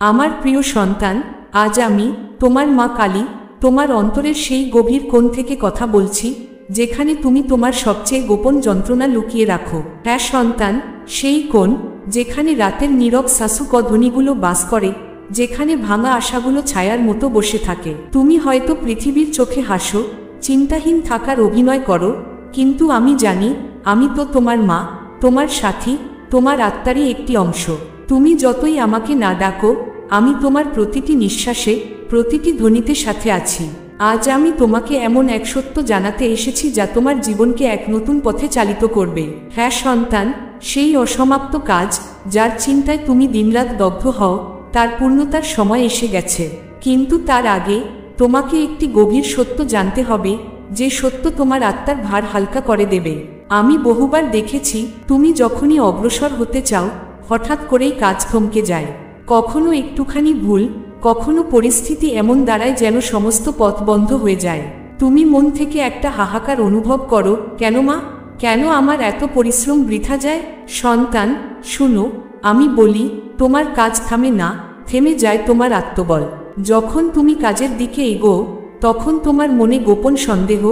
আমার প্রিয় সন্তান, আজ আমি তোমার মা কালী তোমার অন্তরের সেই গভীর কোণ থেকে কথা বলছি, যেখানে তুমি তোমার সবচেয়ে গোপন যন্ত্রণা লুকিয়ে রাখো। হ্যাঁ সন্তান, সেই কোণ যেখানে রাতের নীরব শাসুকধ্বনিগুলো বাস করে, যেখানে ভাঙা আশাগুলো ছায়ার মতো বসে থাকে। তুমি হয়তো পৃথিবীর চোখে হাসো, চিন্তাহীন থাকার অভিনয় করো, কিন্তু আমি জানি আমি তো তোমার মা, তোমার সাথী, তোমার আত্মারই একটি অংশ। তুমি যতই আমাকে না ডাকো, আমি তোমার প্রতিটি নিঃশ্বাসে, প্রতিটি ধ্বনিতে সাথে আছি। আজ আমি তোমাকে এমন এক সত্য জানাতে এসেছি যা তোমার জীবনকে এক নতুন পথে চালিত করবে। হ্যাঁ সন্তান, সেই অসমাপ্ত কাজ যার চিন্তায় তুমি দিনরাত দগ্ধ হও, তার পূর্ণতার সময় এসে গেছে। কিন্তু তার আগে তোমাকে একটি গভীর সত্য জানতে হবে, যে সত্য তোমার আত্মার ভার হালকা করে দেবে। আমি বহুবার দেখেছি, তুমি যখনই অগ্রসর হতে চাও, হঠাৎ করেই কাজ থমকে যায়। কখনো একটুখানি ভুল, কখনো পরিস্থিতি এমন দাঁড়ায় যেন সমস্ত পথ বন্ধ হয়ে যায়। তুমি মন থেকে একটা হাহাকার অনুভব করো, কেন মা, কেন আমার এত পরিশ্রম বৃথা যায়? সন্তান শুনো, আমি বলি, তোমার কাজ থামে না, থেমে যায় তোমার আত্মবল। যখন তুমি কাজের দিকে এগোও, তখন তোমার মনে গোপন সন্দেহ,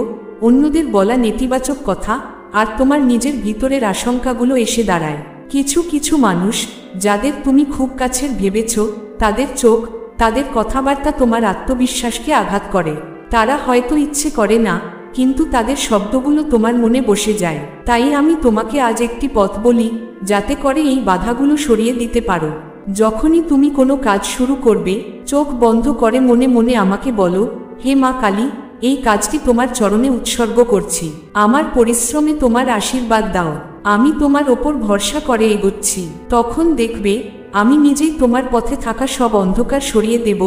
অন্যদের বলা নেতিবাচক কথা আর তোমার নিজের ভিতরের আশঙ্কাগুলো এসে দাঁড়ায়। কিছু কিছু মানুষ যাদের তুমি খুব কাছের ভেবেছ, তাদের চোখ, তাদের কথাবার্তা তোমার আত্মবিশ্বাসকে আঘাত করে। তারা হয়তো ইচ্ছে করে না, কিন্তু তাদের শব্দগুলো তোমার মনে বসে যায়। তাই আমি তোমাকে আজ একটি পথ বলি, যাতে করে এই বাধাগুলো সরিয়ে দিতে পারো। যখনই তুমি কোনো কাজ শুরু করবে, চোখ বন্ধ করে মনে মনে আমাকে বলো, হে মা কালী, এই কাজটি তোমার চরণে উৎসর্গ করছি। আমার পরিশ্রমে তোমার আশীর্বাদ দাও। আমি তোমার ওপর ভরসা করে এগোচ্ছি। তখন দেখবে আমি নিজেই তোমার পথে থাকা সব অন্ধকার সরিয়ে দেব,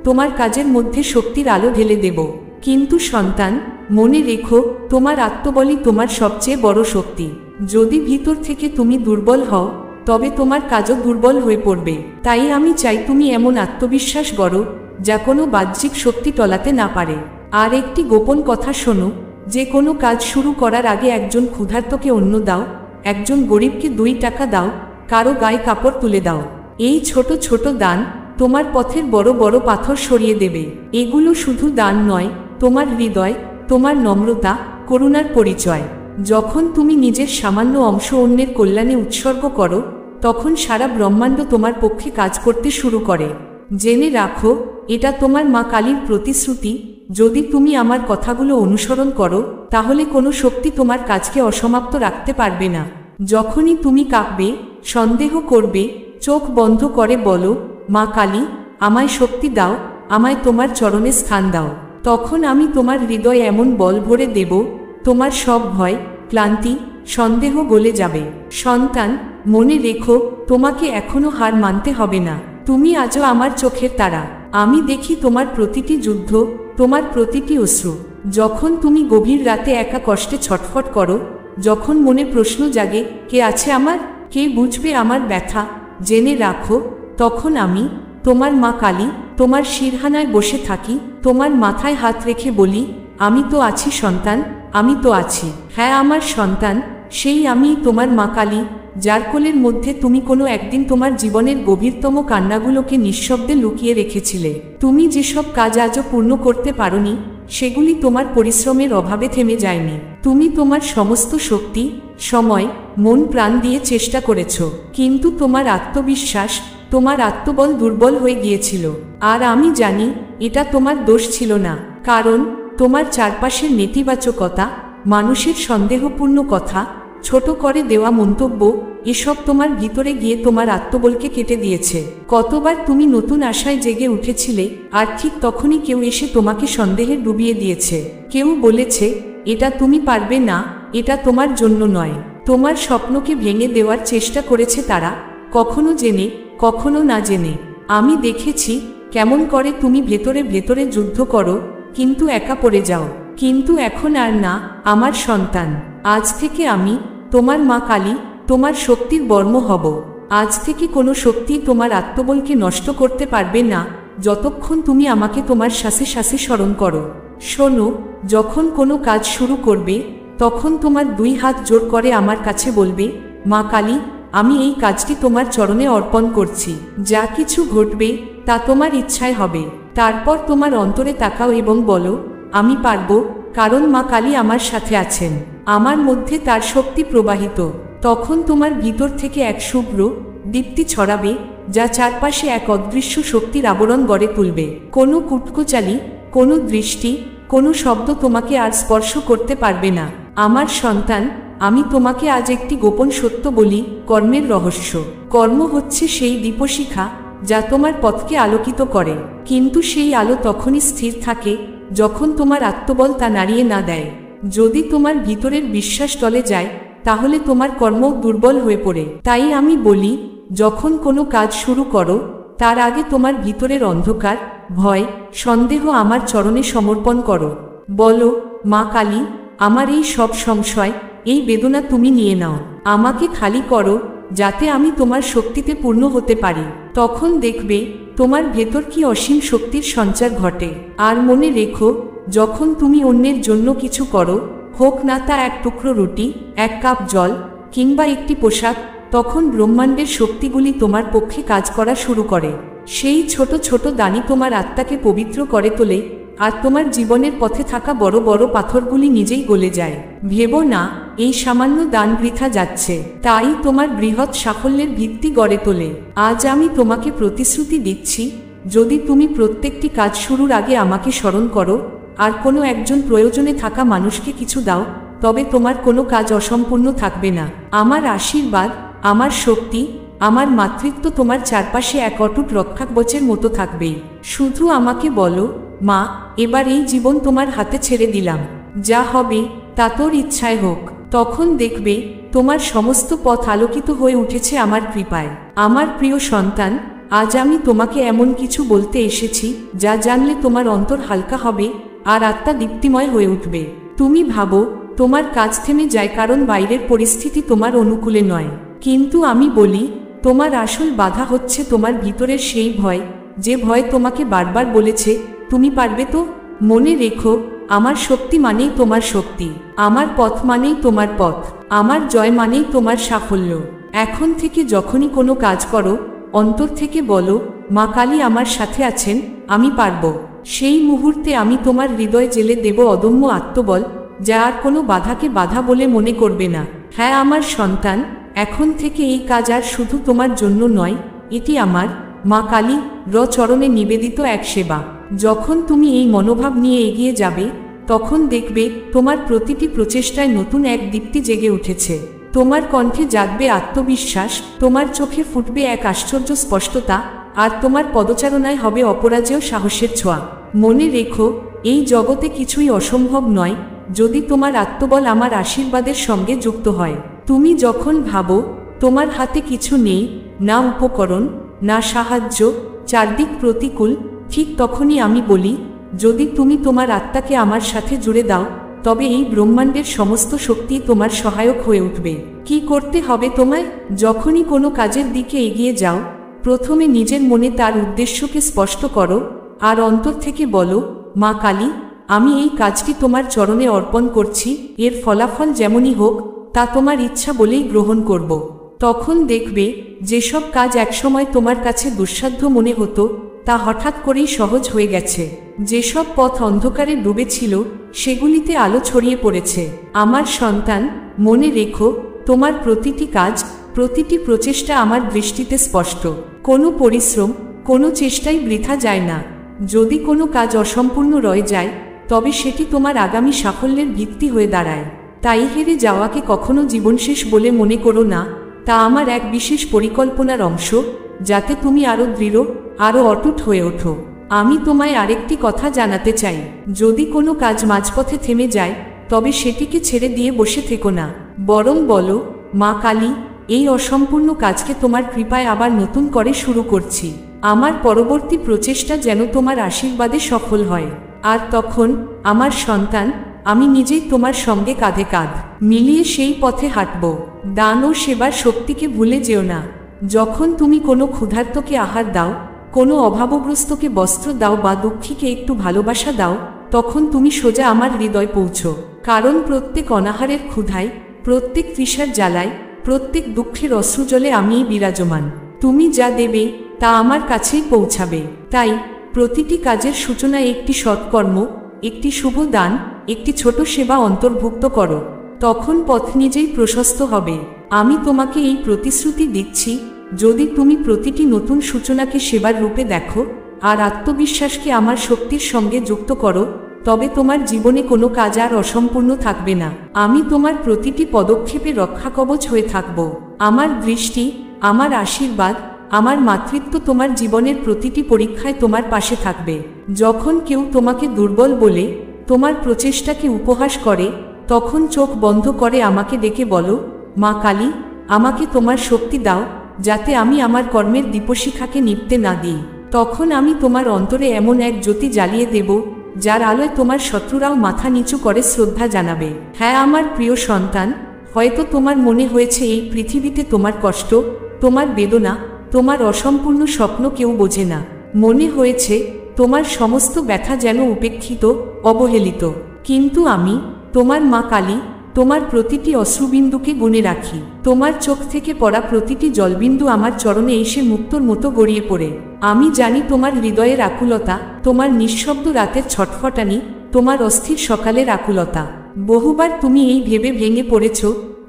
তোমার কাজের মধ্যে শক্তির আলো ঢেলে দেব। কিন্তু সন্তান, মনে রেখো, তোমার আত্মবলই তোমার সবচেয়ে বড় শক্তি। যদি ভিতর থেকে তুমি দুর্বল হও, তবে তোমার কাজও দুর্বল হয়ে পড়বে। তাই আমি চাই তুমি এমন আত্মবিশ্বাস গড়ো, যা কোনো বাহ্যিক শক্তি টলাতে না পারে। আর একটি গোপন কথা শোনো, যে কোনো কাজ শুরু করার আগে একজন ক্ষুধার্তকে অন্ন দাও, একজন গরিবকে 2 টাকা দাও, কারো গায়ে কাপড় তুলে দাও। এই ছোট ছোট দান তোমার পথের বড় বড় পাথর সরিয়ে দেবে। এগুলো শুধু দান নয়, তোমার হৃদয়, তোমার নম্রতা, করুণার পরিচয়। যখন তুমি নিজের সামান্য অংশ অন্যের কল্যাণে উৎসর্গ করো, তখন সারা ব্রহ্মাণ্ড তোমার পক্ষে কাজ করতে শুরু করে। জেনে রাখো, এটা তোমার মা কালীর প্রতিশ্রুতি, যদি তুমি আমার কথাগুলো অনুসরণ করো, তাহলে কোনো শক্তি তোমার কাজকে অসমাপ্ত রাখতে পারবে না। যখনই তুমি কাঁপবে, সন্দেহ করবে, চোখ বন্ধ করে বলো, মা কালী, আমায় শক্তি দাও, আমায় তোমার চরণে স্থান দাও, তখন আমি তোমার হৃদয়ে এমন বল ভরে দেব, তোমার সব ভয়, ক্লান্তি, সন্দেহ গলে যাবে। সন্তান, মনে রেখো, তোমাকে এখনো হার মানতে হবে না। তুমি আজও আমার চোখের তারা। আমি দেখি তোমার প্রতিটি যুদ্ধ, তোমার প্রতিটি অশ্রু। যখন তুমি গভীর রাতে একা কষ্টে ছটফট করো, যখন মনে প্রশ্ন জাগে, কে আছে আমার, কে বুঝবে আমার ব্যথা, জেনে রাখো, তখন আমি, তোমার মা কালী, তোমার শিরহানায় বসে থাকি, তোমার মাথায় হাত রেখে বলি, আমি তো আছি সন্তান, আমি তো আছি। হ্যাঁ আমার সন্তান, সেই আমি তোমার মা কালী, যার কোলের মধ্যে তুমি কোনো একদিন তোমার জীবনের গভীরতম কান্নাগুলোকে নিঃশব্দে লুকিয়ে রেখেছিলে। তুমি যেসব কাজ আজও পূর্ণ করতে পারোনি, সেগুলি তোমার পরিশ্রমের অভাবে থেমে যায়নি। তুমি তোমার সমস্ত শক্তি, সময়, মন প্রাণ দিয়ে চেষ্টা করেছ, কিন্তু তোমার আত্মবিশ্বাস, তোমার আত্মবল দুর্বল হয়ে গিয়েছিল। আর আমি জানি এটা তোমার দোষ ছিল না, কারণ তোমার চারপাশের নেতিবাচকতা, মানুষের সন্দেহপূর্ণ কথা, ছোট করে দেওয়া মন্তব্য, এসব তোমার ভিতরে গিয়ে তোমার আত্মবলকে কেটে দিয়েছে। কতবার তুমি নতুন আশায় জেগে উঠেছিলে, আর ঠিক তখনই কেউ এসে তোমাকে সন্দেহে ডুবিয়ে দিয়েছে। কেউ বলেছে, এটা তুমি পারবে না, এটা তোমার জন্য নয়। তোমার স্বপ্নকে ভেঙে দেওয়ার চেষ্টা করেছে তারা, কখনো জেনে, কখনো না জেনে। আমি দেখেছি কেমন করে তুমি ভেতরে ভেতরে যুদ্ধ করো, কিন্তু একা পড়ে যাও। কিন্তু এখন আর না, আমার সন্তান। আজ থেকে আমি, তোমার মা কালী, তোমার শক্তির বর্ম হব। আজ থেকে কোনো শক্তি তোমার আত্মবলকে নষ্ট করতে পারবে না, যতক্ষণ তুমি আমাকে তোমার শ্বাসে শ্বাসে স্মরণ করো। শোনো, যখন কোনো কাজ শুরু করবে, তখন তোমার 2 হাত জোর করে আমার কাছে বলবে, মা কালী, আমি এই কাজটি তোমার চরণে অর্পণ করছি। যা কিছু ঘটবে তা তোমার ইচ্ছায় হবে। তারপর তোমার অন্তরে তাকাও এবং বলো, আমি পারব, কারণ মা কালী আমার সাথে আছেন, আমার মধ্যে তার শক্তি প্রবাহিত। তখন তোমার ভিতর থেকে এক শুভ্র দীপ্তি ছড়াবে, যা চারপাশে এক অদৃশ্য শক্তির আবরণ গড়ে তুলবে। কোনো কুটকুচালি, কোনো দৃষ্টি, কোনো শব্দ তোমাকে আর স্পর্শ করতে পারবে না। আমার সন্তান, আমি তোমাকে আজ একটি গোপন সত্য বলি, কর্মের রহস্য। কর্ম হচ্ছে সেই দীপশিখা যা তোমার পথকে আলোকিত করে, কিন্তু সেই আলো তখনই স্থির থাকে যখন তোমার আত্মবল তা নাড়িয়ে না দেয়। যদি তোমার ভিতরের বিশ্বাস টলে যায়, তাহলে তোমার কর্ম দুর্বল হয়ে পড়ে। তাই আমি বলি, যখন কোনো কাজ শুরু করো, তার আগে তোমার ভিতরের অন্ধকার, ভয়, সন্দেহ আমার চরণে সমর্পণ করো। বলো, মা কালী, আমার এই সব সংশয়, এই বেদনা তুমি নিয়ে নাও। আমাকে খালি করো, যাতে আমি তোমার শক্তিতে পূর্ণ হতে পারি। তখন দেখবে তোমার ভেতর কি অসীম শক্তির সঞ্চার ঘটে। আর মনে রেখো, যখন তুমি অন্যের জন্য কিছু করো, হোক না তা এক টুকরো রুটি, এক কাপ জল কিংবা একটি পোশাক, তখন ব্রহ্মাণ্ডের শক্তিগুলি তোমার পক্ষে কাজ করা শুরু করে। সেই ছোট ছোট দানই তোমার আত্মাকে পবিত্র করে তোলে, আর তোমার জীবনের পথে থাকা বড় বড় পাথরগুলি নিজেই গলে যায়। ভেবো না এই সামান্য দান বৃথা যাচ্ছে, তাই তোমার বৃহৎ সাফল্যের ভিত্তি গড়ে তোলে। আজ আমি তোমাকে প্রতিশ্রুতি দিচ্ছি, যদি তুমি প্রত্যেকটি কাজ শুরুর আগে আমাকে স্মরণ করো আর কোনো একজন প্রয়োজনে থাকা মানুষকে কিছু দাও, তবে তোমার কোনো কাজ অসম্পূর্ণ থাকবে না। আমার আশীর্বাদ, আমার শক্তি, আমার মাতৃত্ব তোমার চারপাশে এক অটুট রক্ষাকবচের মতো থাকবেই। শুধু আমাকে বলো, মা, এবার এই জীবন তোমার হাতে ছেড়ে দিলাম, যা হবে তা তোর ইচ্ছায় হোক। তখন দেখবে তোমার সমস্ত পথ আলোকিত হয়ে উঠেছে আমার কৃপায়। আমার প্রিয় সন্তান, আজ আমি তোমাকে এমন কিছু বলতে এসেছি যা জানলে তোমার অন্তর হালকা হবে আর আত্মা দীপ্তিময় হয়ে উঠবে। তুমি ভাবো তোমার কাজ থেমে যায় কারণ বাইরের পরিস্থিতি তোমার অনুকূলে নয়, কিন্তু আমি বলি, তোমার আসল বাধা হচ্ছে তোমার ভিতরের সেই ভয়, যে ভয় তোমাকে বারবার বলেছে, তুমি পারবে তো। মনে রেখো, আমার শক্তি মানেই তোমার শক্তি, আমার পথ মানেই তোমার পথ, আমার জয় মানেই তোমার সাফল্য। এখন থেকে যখনই কোনো কাজ করো, অন্তর থেকে বলো, মা কালী আমার সাথে আছেন, আমি পারব। সেই মুহূর্তে আমি তোমার হৃদয় জেলে দেব অদম্য আত্মবল, যা আর কোনো বাধাকে বাধা বলে মনে করবে না। হ্যাঁ আমার সন্তান, এখন থেকে এই কাজ আর শুধু তোমার জন্য নয়, এটি আমার, মা কালী চরণে নিবেদিত এক সেবা। যখন তুমি এই মনোভাব নিয়ে এগিয়ে যাবে, তখন দেখবে তোমার প্রতিটি প্রচেষ্টায় নতুন এক দীপ্তি জেগে উঠেছে। তোমার কণ্ঠে জাগবে আত্মবিশ্বাস, তোমার চোখে ফুটবে এক আশ্চর্য স্পষ্টতা, আর তোমার পদচারণায় হবে অপরাজেয় সাহসের ছোঁয়া। মনে রেখো, এই জগতে কিছুই অসম্ভব নয়, যদি তোমার আত্মবল আমার আশীর্বাদের সঙ্গে যুক্ত হয়। তুমি যখন ভাবো তোমার হাতে কিছু নেই, না উপকরণ, না সাহায্য, চারদিক প্রতিকূল, ঠিক তখনই আমি বলি, যদি তুমি তোমার আত্মাকে আমার সাথে জুড়ে দাও, তবে এই ব্রহ্মাণ্ডের সমস্ত শক্তি তোমার সহায়ক হয়ে উঠবে। কি করতে হবে তোমায়? যখনই কোনো কাজের দিকে এগিয়ে যাও, প্রথমে নিজের মনে তার উদ্দেশ্যকে স্পষ্ট করো, আর অন্তর থেকে বলো, মা কালী, আমি এই কাজটি তোমার চরণে অর্পণ করছি, এর ফলাফল যেমনই হোক তা তোমার ইচ্ছা বলেই গ্রহণ করব। তখন দেখবে যেসব কাজ একসময় তোমার কাছে দুঃসাধ্য মনে হতো, তা হঠাৎ করেই সহজ হয়ে গেছে। যেসব পথ অন্ধকারে ডুবেছিল, সেগুলিতে আলো ছড়িয়ে পড়েছে। আমার সন্তান, মনে রেখো, তোমার প্রতিটি কাজ, প্রতিটি প্রচেষ্টা আমার দৃষ্টিতে স্পষ্ট। কোনো পরিশ্রম, কোনো চেষ্টাই বৃথা যায় না। যদি কোনো কাজ অসম্পূর্ণ রয়ে যায়, তবে সেটি তোমার আগামী সাফল্যের ভিত্তি হয়ে দাঁড়ায়। তাই হেরে যাওয়াকে কখনো জীবনশেষ বলে মনে করো না, তা আমার এক বিশেষ পরিকল্পনার অংশ, যাতে তুমি আরও দৃঢ়, আরও অটুট হয়ে ওঠো। আমি তোমায় আরেকটি কথা জানাতে চাই, যদি কোনো কাজ মাঝপথে থেমে যায়, তবে সেটিকে ছেড়ে দিয়ে বসে থেকো না, বরং বলো, মা কালী, এই অসম্পূর্ণ কাজকে তোমার কৃপায় আবার নতুন করে শুরু করছি। আমার পরবর্তী প্রচেষ্টা যেন তোমার আশীর্বাদে সফল হয়। আর তখন, আমার সন্তান, আমি নিজেই তোমার সঙ্গে কাঁধে কাঁধ মিলিয়ে সেই পথে হাঁটব। দান ও সেবার শক্তিকে ভুলে যেও না। যখন তুমি কোনো ক্ষুধার্তকে আহার দাও, কোনো অভাবগ্রস্তকে বস্ত্র দাও বা দুঃখীকে একটু ভালোবাসা দাও, তখন তুমি সোজা আমার হৃদয় পৌঁছো। কারণ প্রত্যেক অনাহারের ক্ষুধায়, প্রত্যেক তৃষার জ্বালায়, প্রত্যেক দুঃখের অশ্রুজলে আমিই বিরাজমান। তুমি যা দেবে তা আমার কাছেই পৌঁছাবে। তাই প্রতিটি কাজের সূচনায় একটি সৎকর্ম, একটি শুভ দান, একটি ছোট সেবা অন্তর্ভুক্ত করো। তখন পথ নিজেই প্রশস্ত হবে। আমি তোমাকে এই প্রতিশ্রুতি দিচ্ছি, যদি তুমি প্রতিটি নতুন সূচনাকে সেবার রূপে দেখো আর আত্মবিশ্বাসকে আমার শক্তির সঙ্গে যুক্ত করো, তবে তোমার জীবনে কোনো কাজ আর অসম্পূর্ণ থাকবে না। আমি তোমার প্রতিটি পদক্ষেপে রক্ষাকবচ হয়ে থাকব। আমার দৃষ্টি, আমার আশীর্বাদ, আমার মাতৃত্ব তোমার জীবনের প্রতিটি পরীক্ষায় তোমার পাশে থাকবে। যখন কেউ তোমাকে দুর্বল বলে, তোমার প্রচেষ্টাকে উপহাস করে, তখন চোখ বন্ধ করে আমাকে ডেকে বলো, মা কালী, আমাকে তোমার শক্তি দাও, যাতে আমি আমার কর্মের দীপশিখাকে নিভতে না দিই। তখন আমি তোমার অন্তরে এমন এক জ্যোতি জ্বালিয়ে দেব, যার আলোয় তোমার শত্রুরাও মাথা নিচু করে শ্রদ্ধা জানাবে। হ্যাঁ আমার প্রিয় সন্তান, হয়তো তোমার মনে হয়েছে এই পৃথিবীতে তোমার কষ্ট, তোমার বেদনা, তোমার অসম্পূর্ণ স্বপ্ন কেউ বোঝে না। মনে হয়েছে তোমার সমস্ত ব্যথা যেন উপেক্ষিত, অবহেলিত। কিন্তু আমি, তোমার মা কালী, তোমার প্রতিটি অশ্রুবিন্দুকে গুণে রাখি। তোমার চোখ থেকে পড়া প্রতিটি জলবিন্দু আমার চরণে এসে মুক্তোর মতো গড়িয়ে পড়ে। আমি জানি তোমার হৃদয়ের আকুলতা, তোমার নিঃশব্দ রাতের ছটফটানি, তোমার অস্থির সকালের আকুলতা। বহুবার তুমি এই ভেবে ভেঙে পড়েছ,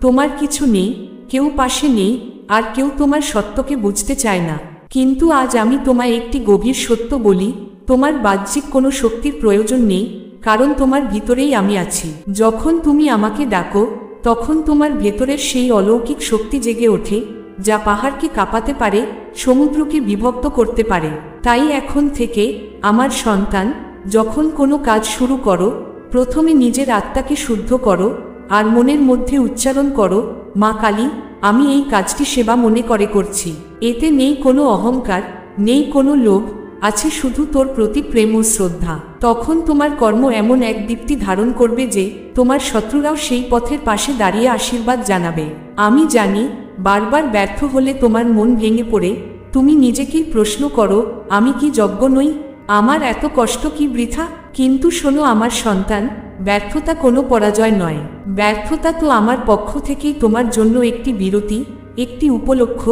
তোমার কিছু নেই, কেউ পাশে নেই, আর কেউ তোমার সত্যকে বুঝতে চায় না। কিন্তু আজ আমি তোমায় একটি গভীর সত্য বলি, তোমার বাহ্যিক কোনো শক্তির প্রয়োজন নেই, কারণ তোমার ভিতরেই আমি আছি। যখন তুমি আমাকে ডাকো, তখন তোমার ভেতরের সেই অলৌকিক শক্তি জেগে ওঠে, যা পাহাড়কে কাঁপাতে পারে, সমুদ্রকে বিভক্ত করতে পারে। তাই এখন থেকে আমার সন্তান, যখন কোনো কাজ শুরু করো, প্রথমে নিজের আত্মাকে শুদ্ধ করো আর মনের মধ্যে উচ্চারণ করো, মা কালী, আমি এই কাজটি সেবা মনে করে করছি। এতে নেই কোনো অহংকার, নেই কোনো লোভ, আছে শুধু তোর প্রতি প্রেম ও শ্রদ্ধা। তখন তোমার কর্ম এমন এক দীপ্তি ধারণ করবে যে তোমার শত্রুরাও সেই পথের পাশে দাঁড়িয়ে আশীর্বাদ জানাবে। আমি জানি বারবার ব্যর্থ হলে তোমার মন ভেঙে পড়ে, তুমি নিজেকেই প্রশ্ন করো, আমি কি যোগ্য নই? আমার এত কষ্ট কি বৃথা? কিন্তু শোনো আমার সন্তান, ব্যর্থতা কোনো পরাজয় নয়। ব্যর্থতা তো আমার পক্ষ থেকেই তোমার জন্য একটি বিরতি, একটি উপলক্ষ,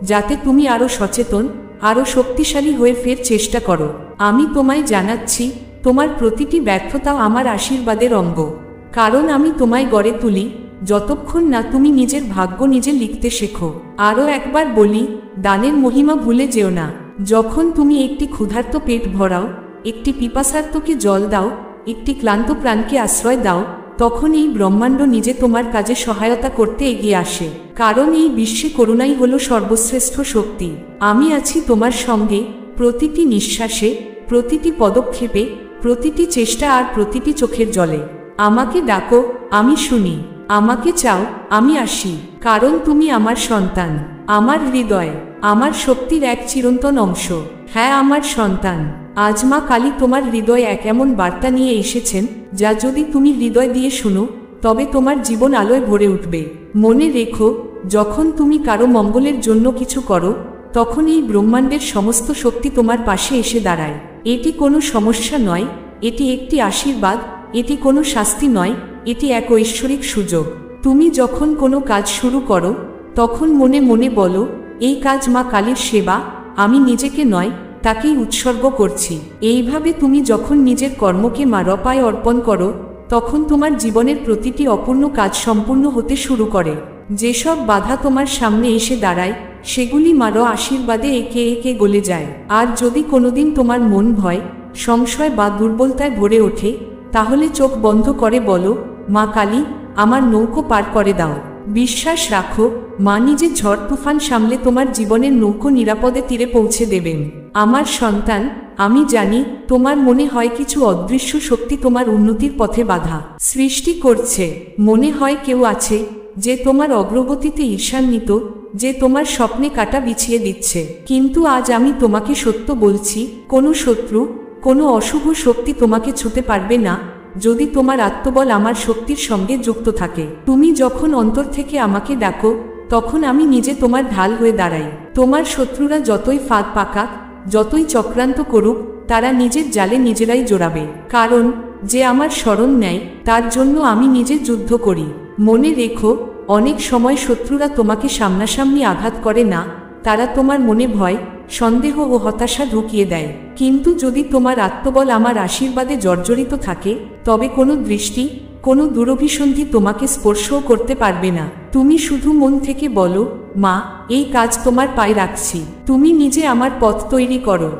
যাতে তুমি আরও সচেতন, আরও শক্তিশালী হয়ে ফের চেষ্টা করো। আমি তোমায় জানাচ্ছি, তোমার প্রতিটি ব্যর্থতাও আমার আশীর্বাদের অঙ্গ। কারণ আমি তোমায় গড়ে তুলি, যতক্ষণ না তুমি নিজের ভাগ্য নিজে লিখতে শেখো। আরও একবার বলি, দানের মহিমা ভুলে যেও না। যখন তুমি একটি ক্ষুধার্ত পেট ভরাও, একটি পিপাসার্তকে জল দাও, একটি ক্লান্ত প্রাণকে আশ্রয় দাও, তখন এই ব্রহ্মাণ্ড নিজে তোমার কাজে সহায়তা করতে এগিয়ে আসে। কারণ এই বিশ্বে করুণাই হলো সর্বশ্রেষ্ঠ শক্তি। আমি আছি তোমার সঙ্গে, প্রতিটি নিঃশ্বাসে, প্রতিটি পদক্ষেপে, প্রতিটি চেষ্টা আর প্রতিটি চোখের জলে। আমাকে ডাকো, আমি শুনি। আমাকে চাও, আমি আসি। কারণ তুমি আমার সন্তান, আমার হৃদয়, আমার শক্তির এক চিরন্তন অংশ। হ্যাঁ আমার সন্তান, আজ মা কালী তোমার হৃদয়ে এক এমন বার্তা নিয়ে এসেছেন, যা যদি তুমি হৃদয় দিয়ে শুনো, তবে তোমার জীবন আলোয় ভরে উঠবে। মনে রেখো, যখন তুমি কারো মঙ্গলের জন্য কিছু করো, তখন এই ব্রহ্মাণ্ডের সমস্ত শক্তি তোমার পাশে এসে দাঁড়ায়। এটি কোনো সমস্যা নয়, এটি একটি আশীর্বাদ, এটি কোনো শাস্তি নয়, এটি এক ঐশ্বরিক সুযোগ। তুমি যখন কোনো কাজ শুরু করো, তখন মনে মনে বলো, এই কাজ মা কালীর সেবা, আমি নিজেকে নয়, তাকেই উৎসর্গ করছি। এইভাবে তুমি যখন নিজের কর্মকে মার পায়ে অর্পণ করো, তখন তোমার জীবনের প্রতিটি অপূর্ণ কাজ সম্পূর্ণ হতে শুরু করে। যেসব বাধা তোমার সামনে এসে দাঁড়ায়, সেগুলি মারো আশীর্বাদে একে একে গলে যায়। আর যদি কোনোদিন তোমার মন ভয়, সংশয় বা দুর্বলতায় ভরে ওঠে, তাহলে চোখ বন্ধ করে বলো, মা কালী, আমার নৌকো পার করে দাও। বিশ্বাস রাখো, মা নিজে ঝড় তুফান সামলে তোমার জীবনের নৌকো নিরাপদে তীরে পৌঁছে দেবেন। আমার সন্তান, আমি জানি তোমার মনে হয় কিছু অদৃশ্য শক্তি তোমার উন্নতির পথে বাধা সৃষ্টি করছে। মনে হয় কেউ আছে যে তোমার অগ্রগতিতে ঈর্ষান্বিত, যে তোমার স্বপ্নে কাঁটা বিছিয়ে দিচ্ছে। কিন্তু আজ আমি তোমাকে সত্য বলছি, কোনো শত্রু, কোনো অশুভ শক্তি তোমাকে ছুঁতে পারবে না, যদি তোমার আত্মবল আমার শক্তির সঙ্গে যুক্ত থাকে। তুমি যখন অন্তর থেকে আমাকে ডাকো, তখন আমি নিজে তোমার ঢাল হয়ে দাঁড়াই। তোমার শত্রুরা যতই ফাঁদ পাকাক, যতই চক্রান্ত করুক, তারা নিজের জালে নিজেরাই জড়াবে। কারণ যে আমার শরণ নেয়, তার জন্য আমি নিজে যুদ্ধ করি। মনে রেখো, অনেক সময় শত্রুরা তোমাকে সামনাসামনি আঘাত করে না, তারা তোমার মনে ভয়, সন্দেহ ও হতাশা ঢুকিয়ে দেয়। কিন্তু যদি তোমার আত্মবল আমার আশীর্বাদে জর্জরিত থাকে, তবে কোনো দৃষ্টি, কোনো দুরভিসন্ধি তোমাকে স্পর্শও করতে পারবে না। তুমি শুধু মন থেকে বলো, মা, এই কাজ তোমার পায়ে রাখছি, তুমি নিজে আমার পথ তৈরি করো,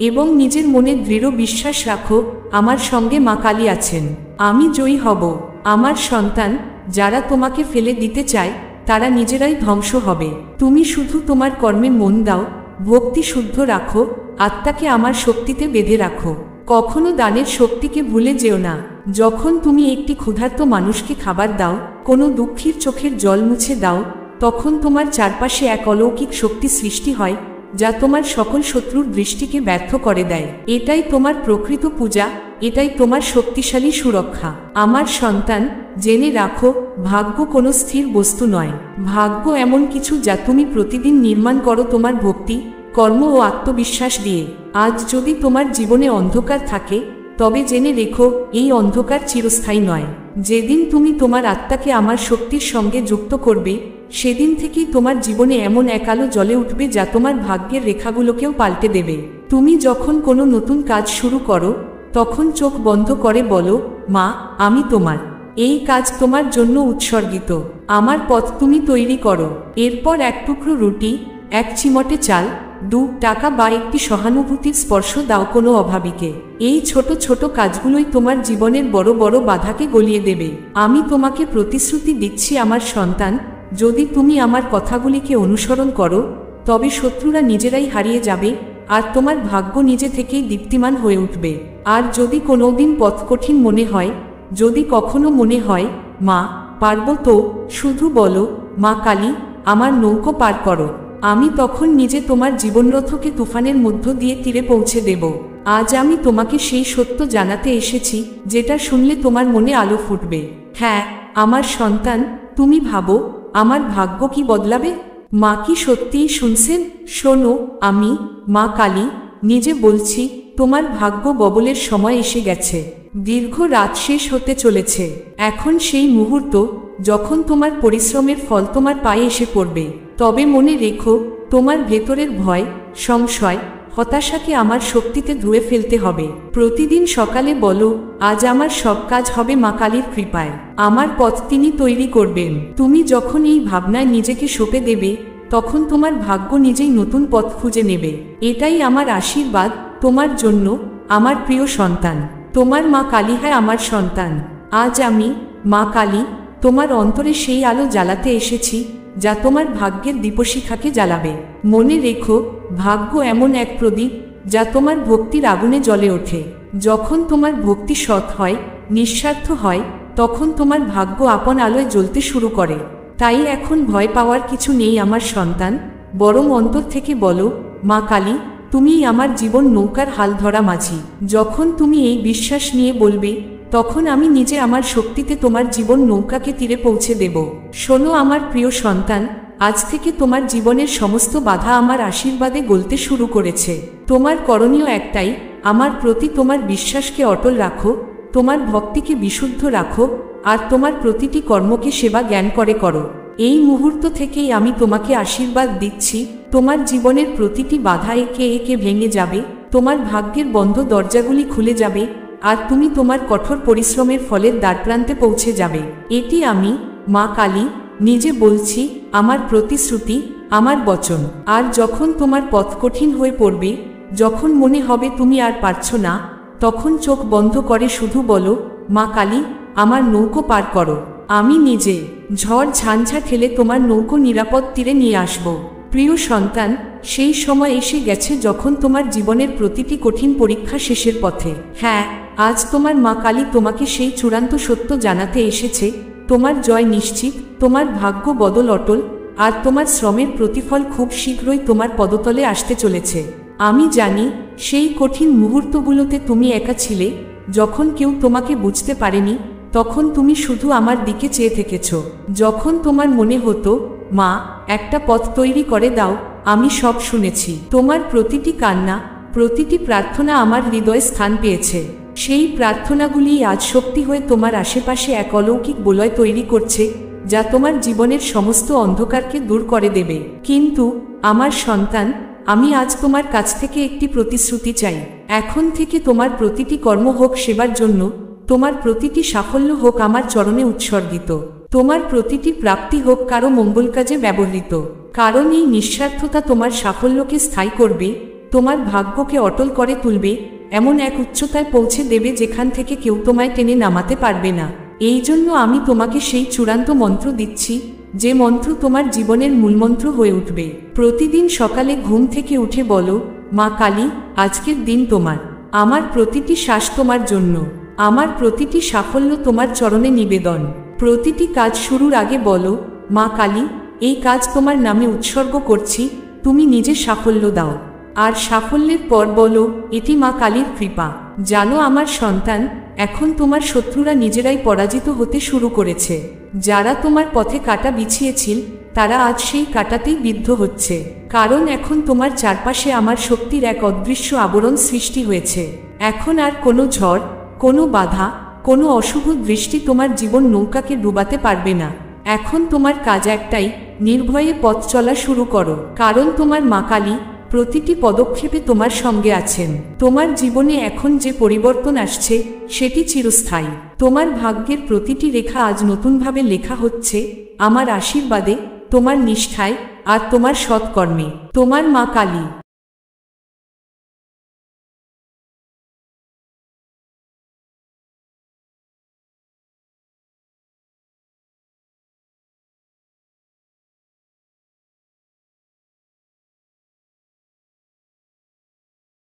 এবং নিজের মনে দৃঢ় বিশ্বাস রাখো, আমার সঙ্গে মা কালী আছেন, আমি জয়ী হব। আমার সন্তান, যারা তোমাকে ফেলে দিতে চায় তারা নিজেরাই ধ্বংস হবে। তুমি শুধু তোমার কর্মে মন দাও, ভক্তি শুদ্ধ রাখো, আত্মাকে আমার শক্তিতে বেঁধে রাখো। কখনো দানের শক্তিকে ভুলে যেও না। যখন তুমি একটি ক্ষুধার্ত মানুষকে খাবার দাও, কোনো দুঃখীর চোখের জল মুছে দাও, তখন তোমার চারপাশে এক অলৌকিক শক্তি সৃষ্টি হয়, যা তোমার সকল শত্রুর দৃষ্টিকে ব্যর্থ করে দেয়। এটাই তোমার প্রকৃত পূজা, এটাই তোমার শক্তিশালী সুরক্ষা। আমার সন্তান, জেনে রাখো, ভাগ্য কোনো স্থির বস্তু নয়। ভাগ্য এমন কিছু যা তুমি প্রতিদিন নির্মাণ করো তোমার ভক্তি, কর্ম ও আত্মবিশ্বাস দিয়ে। আজ যদি তোমার জীবনে অন্ধকার থাকে, তবে জেনে রেখো, এই অন্ধকার চিরস্থায়ী নয়। যেদিন তুমি তোমার আত্মাকে আমার শক্তির সঙ্গে যুক্ত করবে, সেদিন থেকেই তোমার জীবনে এমন এক আলো জ্বলে উঠবে যা তোমার ভাগ্যের রেখাগুলোকেও পাল্টে দেবে। তুমি যখন কোনো নতুন কাজ শুরু করো, তখন চোখ বন্ধ করে বলো, মা, আমি তোমার, এই কাজ তোমার জন্য উৎসর্গিত, আমার পথ তুমি তৈরি করো। এরপর এক টুকরো রুটি, এক চিমটে চাল, 2 টাকা বা একটি সহানুভূতির স্পর্শ দাও কোনো অভাবীকে। এই ছোট ছোট কাজগুলোই তোমার জীবনের বড় বড় বাধাকে গলিয়ে দেবে। আমি তোমাকে প্রতিশ্রুতি দিচ্ছি আমার সন্তান, যদি তুমি আমার কথাগুলিকে অনুসরণ করো, তবে শত্রুরা নিজেরাই হারিয়ে যাবে, আর তোমার ভাগ্য নিজে থেকেই দীপ্তিমান হয়ে উঠবে। আর যদি কোনোদিন পথ কঠিন মনে হয়, যদি কখনো মনে হয়, মা, পারবো তো, শুধু বলো, মা কালী, আমার নৌকো পার করো। আমি তখন নিজে তোমার জীবনরথকে তুফানের মধ্য দিয়ে তীরে পৌঁছে দেব। আজ আমি তোমাকে সেই সত্য জানাতে এসেছি, যেটা শুনলে তোমার মনে আলো ফুটবে। হ্যাঁ, আমার সন্তান, তুমি ভাবো, আমার ভাগ্য কি বদলাবে? মা কি সত্যিই শুনছেন? শোনো, আমি, মা কালী, নিজে বলছি, তোমার ভাগ্য বদলের সময় এসে গেছে। দীর্ঘ রাত শেষ হতে চলেছে। এখন সেই মুহূর্ত, যখন তোমার পরিশ্রমের ফল তোমার পায়ে এসে পড়বে। তবে মনে রেখো, তোমার ভেতরের ভয়, সংশয়, হতাশাকে আমার শক্তিতে ধুয়ে ফেলতে হবে। প্রতিদিন সকালে বলো, আজ আমার সব কাজ হবে মা কালীর কৃপায়, আমার পথ তিনি তৈরি করবেন। তুমি যখন এই ভাবনায় নিজেকে সঁপে দেবে, তখন তোমার ভাগ্য নিজেই নতুন পথ খুঁজে নেবে। এটাই আমার আশীর্বাদ তোমার জন্য, আমার প্রিয় সন্তান। তোমার মা কালী। হ্যাঁ আমার সন্তান, আজ আমি, মা কালী, তোমার অন্তরে সেই আলো জ্বালাতে এসেছি, যা তোমার ভাগ্যের দীপশিখাকে জ্বালাবে। মনে রেখো, ভাগ্য এমন এক প্রদীপ, যা তোমার ভক্তির আগুনে জ্বলে ওঠে। যখন তোমার ভক্তি সৎ হয়, নিঃস্বার্থ হয়, তখন তোমার ভাগ্য আপন আলোয় জ্বলতে শুরু করে। তাই এখন ভয় পাওয়ার কিছু নেই আমার সন্তান, বরং অন্তর থেকে বলো, মা কালী, তুমিই আমার জীবন নৌকার হাল ধরা মাঝি। যখন তুমি এই বিশ্বাস নিয়ে বলবে, তখন আমি নিজে আমার শক্তিতে তোমার জীবন নৌকাকে তীরে পৌঁছে দেব। শোনো আমার প্রিয় সন্তান, আজ থেকে তোমার জীবনের সমস্ত বাধা আমার আশীর্বাদে গলতে শুরু করেছে। তোমার করণীয় একটাই, আমার প্রতি তোমার বিশ্বাসকে অটল রাখো, তোমার ভক্তিকে বিশুদ্ধ রাখো, আর তোমার প্রতিটি কর্মকে সেবা জ্ঞান করে করো। এই মুহূর্ত থেকেই আমি তোমাকে আশীর্বাদ দিচ্ছি, তোমার জীবনের প্রতিটি বাধা একে একে ভেঙে যাবে, তোমার ভাগ্যের বন্ধ দরজাগুলি খুলে যাবে, আর তুমি তোমার কঠোর পরিশ্রমের ফলের দ্বারপ্রান্তে পৌঁছে যাবে। এটি আমি, মা কালী, নিজে বলছি, আমার প্রতিশ্রুতি, আমার বচন। আর যখন তোমার পথ কঠিন হয়ে পড়বে, যখন মনে হবে তুমি আর পারছো না, তখন চোখ বন্ধ করে শুধু বলো, মা কালী, আমার নৌকো পার করো। আমি নিজে ঝড় ঝাঞ্ঝা ঠেলে তোমার নৌকো নিরাপদ তীরে নিয়ে আসব। প্রিয় সন্তান, সেই সময় এসে গেছে যখন তোমার জীবনের প্রতিটি কঠিন পরীক্ষা শেষের পথে। হ্যাঁ, আজ তোমার মা কালী তোমাকে সেই চূড়ান্ত সত্য জানাতে এসেছে, তোমার জয় নিশ্চিত, তোমার ভাগ্য বদল অটল, আর তোমার শ্রমের প্রতিফল খুব শীঘ্রই তোমার পদতলে আসতে চলেছে। আমি জানি, সেই কঠিন মুহূর্তগুলোতে তুমি একা ছিলে, যখন কেউ তোমাকে বুঝতে পারেনি, তখন তুমি শুধু আমার দিকে চেয়ে থেকেছ। যখন তোমার মনে হতো, মা, একটা পথ তৈরি করে দাও, আমি সব শুনেছি। তোমার প্রতিটি কান্না, প্রতিটি প্রার্থনা আমার হৃদয়ে স্থান পেয়েছে। সেই প্রার্থনাগুলি আজ শক্তি হয়ে তোমার আশেপাশে এক অলৌকিক বলয় তৈরি করছে, যা তোমার জীবনের সমস্ত অন্ধকারকে দূর করে দেবে। কিন্তু আমার সন্তান, আমি আজ তোমার কাছ থেকে একটি প্রতিশ্রুতি চাই। এখন থেকে তোমার প্রতিটি কর্ম হোক সেবার জন্য, তোমার প্রতিটি সাফল্য হোক আমার চরণে উৎসর্গিত, তোমার প্রতিটি প্রাপ্তি হোক কারো মঙ্গল কাজে ব্যবহৃত। কারণ এই নিঃস্বার্থতা তোমার সাফল্যকে স্থায়ী করবে, তোমার ভাগ্যকে অটল করে তুলবে, এমন এক উচ্চতায় পৌঁছে দেবে যেখান থেকে কেউ তোমায় টেনে নামাতে পারবে না। এই জন্য আমি তোমাকে সেই চূড়ান্ত মন্ত্র দিচ্ছি, যে মন্ত্র তোমার জীবনের মূলমন্ত্র হয়ে উঠবে। প্রতিদিন সকালে ঘুম থেকে উঠে বলো, মা কালী, আজকের দিন তোমার। আমার প্রতিটি শ্বাস তোমার জন্য, আমার প্রতিটি সাফল্য তোমার চরণে নিবেদন। প্রতিটি কাজ শুরুর আগে বলো, মা কালী, এই কাজ তোমার নামে উৎসর্গ করছি, তুমি নিজে সাফল্য দাও। আর সাফল্যের পর বলো, এটি মা কালীর কৃপা। জানো আমার সন্তান, এখন তোমার শত্রুরা নিজেরাই পরাজিত হতে শুরু করেছে। যারা তোমার পথে কাঁটা বিছিয়েছিল, তারা আজ সেই কাঁটাতেই বিদ্ধ হচ্ছে। কারণ এখন তোমার চারপাশে আমার শক্তির এক অদৃশ্য আবরণ সৃষ্টি হয়েছে। এখন আর কোনো ঝড়, কোনো বাধা, কোনো অশুভ দৃষ্টি তোমার জীবন নৌকাকে ডুবাতে পারবে না। এখন তোমার কাজ একটাই, নির্ভয়ে পথ চলা শুরু করো। কারণ তোমার মা কালী প্রতিটি পদক্ষেপে তোমার সঙ্গে আছেন। তোমার জীবনে এখন যে পরিবর্তন আসছে, সেটি চিরস্থায়ী। তোমার ভাগ্যের প্রতিটি রেখা আজ নতুনভাবে লেখা হচ্ছে আমার আশীর্বাদে, তোমার নিষ্ঠায় আর তোমার সৎকর্মে। তোমার মা কালী।